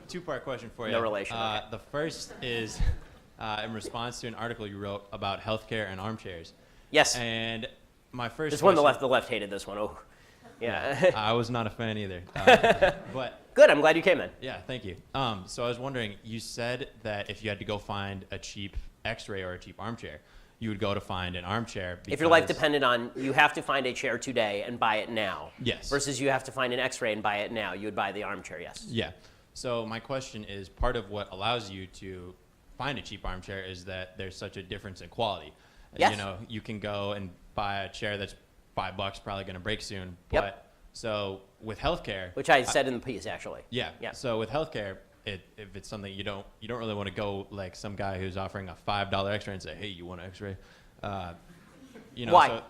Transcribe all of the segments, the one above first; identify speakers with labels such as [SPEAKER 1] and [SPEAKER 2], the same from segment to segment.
[SPEAKER 1] two-part question for you.
[SPEAKER 2] No relation. Okay.
[SPEAKER 1] The first is in response to an article you wrote about healthcare and armchairs.
[SPEAKER 2] Yes.
[SPEAKER 1] And my first
[SPEAKER 2] This
[SPEAKER 1] question,
[SPEAKER 2] one, the left hated this one. Oh, yeah.
[SPEAKER 1] I was not a fan either. But
[SPEAKER 2] Good. I'm glad you came in.
[SPEAKER 1] yeah, thank you. So I was wondering, you said that if you had to go find a cheap X-ray or a cheap armchair, you would go to find an armchair.
[SPEAKER 2] If your life depended on, you have to find a chair today and buy it now.
[SPEAKER 1] Yes.
[SPEAKER 2] Versus you have to find an X-ray and buy it now. You would buy the armchair, yes.
[SPEAKER 1] Yeah. So my question is, part of what allows you to find a cheap armchair is that there's such a difference in quality.
[SPEAKER 2] Yes.
[SPEAKER 1] You know, you can go and buy a chair that's $5, probably going to break soon.
[SPEAKER 2] Yep.
[SPEAKER 1] But so with healthcare,
[SPEAKER 2] Which I said in the piece, actually.
[SPEAKER 1] yeah.
[SPEAKER 2] Yeah.
[SPEAKER 1] So with healthcare, if it's something you don't really want to go like some guy who's offering a $5 X-ray and say, hey, you want an X-ray? You know,
[SPEAKER 2] Why?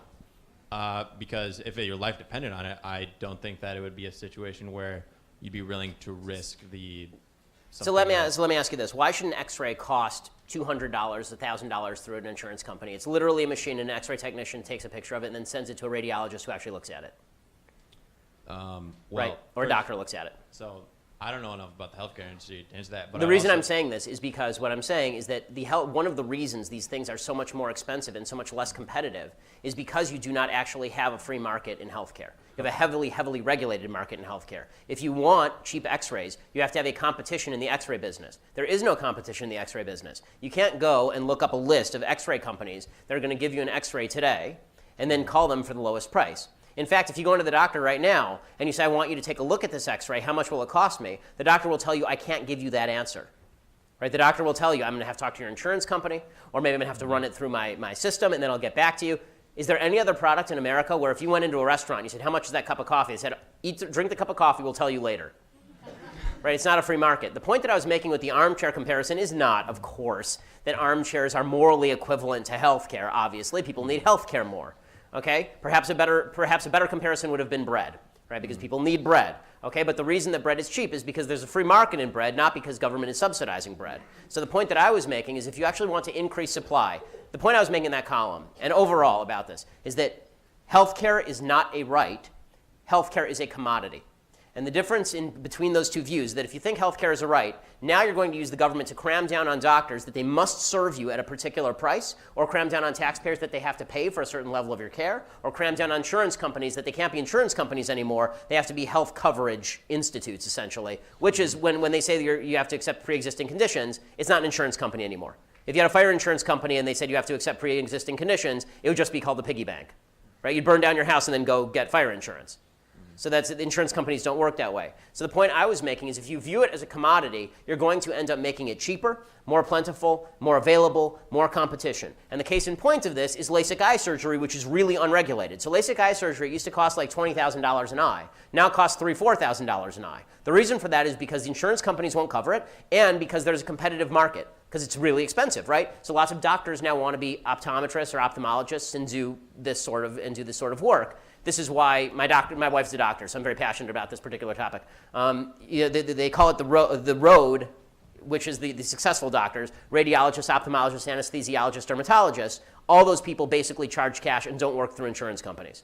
[SPEAKER 1] So, because if your life depended on it, I don't think that it would be a situation where you'd be willing to risk the.
[SPEAKER 2] So let me ask you this: why should an X-ray cost $200, $1,000 through an insurance company? It's literally a machine. An X-ray technician takes a picture of it and then sends it to a radiologist who actually looks at it. Right, or a doctor looks at it.
[SPEAKER 1] So I don't know enough about the healthcare industry to answer that. But
[SPEAKER 2] The reason I'm saying this is because what I'm saying is that one of the reasons these things are so much more expensive and so much less competitive is because you do not actually have a free market in healthcare. You have a heavily, heavily regulated market in healthcare. If you want cheap X-rays, you have to have a competition in the X-ray business. There is no competition in the X-ray business. You can't go and look up a list of X-ray companies that are going to give you an X-ray today and then call them for the lowest price. In fact, if you go into the doctor right now and you say, I want you to take a look at this X-ray, how much will it cost me? The doctor will tell you, I can't give you that answer. Right? The doctor will tell you, I'm going to have to talk to your insurance company, or maybe I'm going to have to run it through my system, and then I'll get back to you. Is there any other product in America where if you went into a restaurant and you said, how much is that cup of coffee? They said, drink the cup of coffee, we'll tell you later. Right? It's not a free market. The point that I was making with the armchair comparison is not, of course, that armchairs are morally equivalent to healthcare. Obviously, people need healthcare more. Okay? Perhaps a better comparison would have been bread, right? Because people need bread. Okay? But the reason that bread is cheap is because there's a free market in bread, not because government is subsidizing bread. So the point that I was making is if you actually want to increase supply, the point I was making in that column, and overall about this, is that healthcare is not a right. Healthcare is a commodity. And the difference between those two views is that if you think healthcare is a right, now you're going to use the government to cram down on doctors that they must serve you at a particular price, or cram down on taxpayers that they have to pay for a certain level of your care, or cram down on insurance companies that they can't be insurance companies anymore. They have to be health coverage institutes, essentially, which is when they say that you have to accept pre-existing conditions, it's not an insurance company anymore. If you had a fire insurance company and they said you have to accept pre-existing conditions, it would just be called the piggy bank. Right? You'd burn down your house and then go get fire insurance. So the insurance companies don't work that way. So the point I was making is if you view it as a commodity, you're going to end up making it cheaper, more plentiful, more available, more competition. And the case in point of this is LASIK eye surgery, which is really unregulated. So LASIK eye surgery used to cost like $20,000 an eye. Now it costs $3,000, $4,000 an eye. The reason for that is because the insurance companies won't cover it and because there's a competitive market because it's really expensive, right? So lots of doctors now want to be optometrists or ophthalmologists and do this sort of work. This is why my wife's a doctor, so I'm very passionate about this particular topic. They call it the road, which is the successful doctors, radiologists, ophthalmologists, anesthesiologists, dermatologists. All those people basically charge cash and don't work through insurance companies.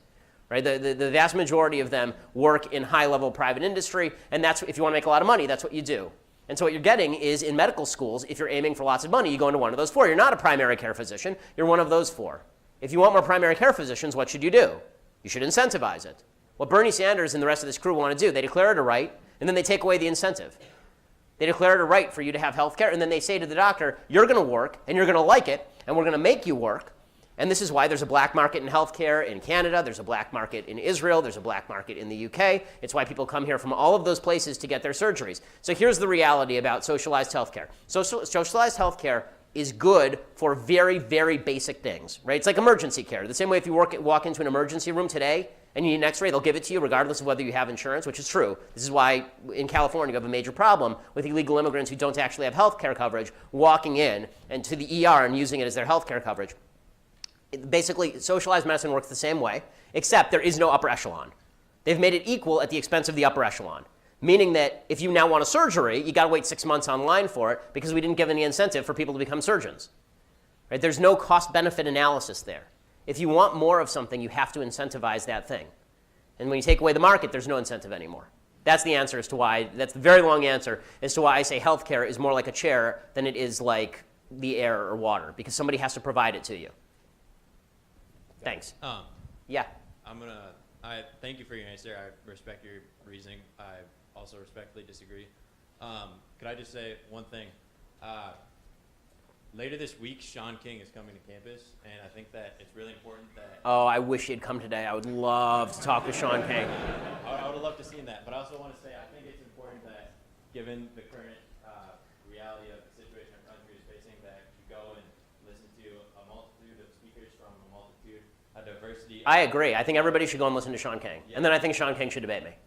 [SPEAKER 2] Right? The vast majority of them work in high-level private industry, and that's if you want to make a lot of money, that's what you do. And so what you're getting is in medical schools, if you're aiming for lots of money, you go into one of those four. You're not a primary care physician. You're one of those four. If you want more primary care physicians, what should you do? You should incentivize it. What Bernie Sanders and the rest of this crew want to do, they declare it a right, and then they take away the incentive. They declare it a right for you to have health care, and then they say to the doctor, you're going to work, and you're going to like it, and we're going to make you work. And this is why there's a black market in healthcare in Canada, there's a black market in Israel, there's a black market in the UK. It's why people come here from all of those places to get their surgeries. So here's the reality about socialized healthcare. Socialized healthcare is good for very, very basic things, right? It's like emergency care. The same way if you walk into an emergency room today and you need an x-ray, they'll give it to you regardless of whether you have insurance, which is true. This is why in California you have a major problem with illegal immigrants who don't actually have health care coverage walking in and to the ER and using it as their health care coverage. Basically, socialized medicine works the same way, except there is no upper echelon. They've made it equal at the expense of the upper echelon, meaning that if you now want a surgery, you got to wait 6 months online for it because we didn't give any incentive for people to become surgeons. Right? There's no cost-benefit analysis there. If you want more of something, you have to incentivize that thing. And when you take away the market, there's no incentive anymore. That's the answer as to why, that's the very long answer as to why I say healthcare is more like a chair than it is like the air or water, because somebody has to provide it to you. Thanks. Yeah.
[SPEAKER 1] I thank you for your answer. I respect your reasoning. I also respectfully disagree. Could I just say one thing? Later this week, Sean King is coming to campus, and I think that it's really important that...
[SPEAKER 2] Oh, I wish he'd come today. I would love to talk with Sean King.
[SPEAKER 1] I would have loved to see that, but I also want to say I think it's important that, given the current reality of the situation our country is facing, that you go and listen to a multitude of speakers from a multitude of diversity.
[SPEAKER 2] I agree. I think everybody should go and listen to Sean King.
[SPEAKER 1] Yeah.
[SPEAKER 2] And then I think Sean King should debate me.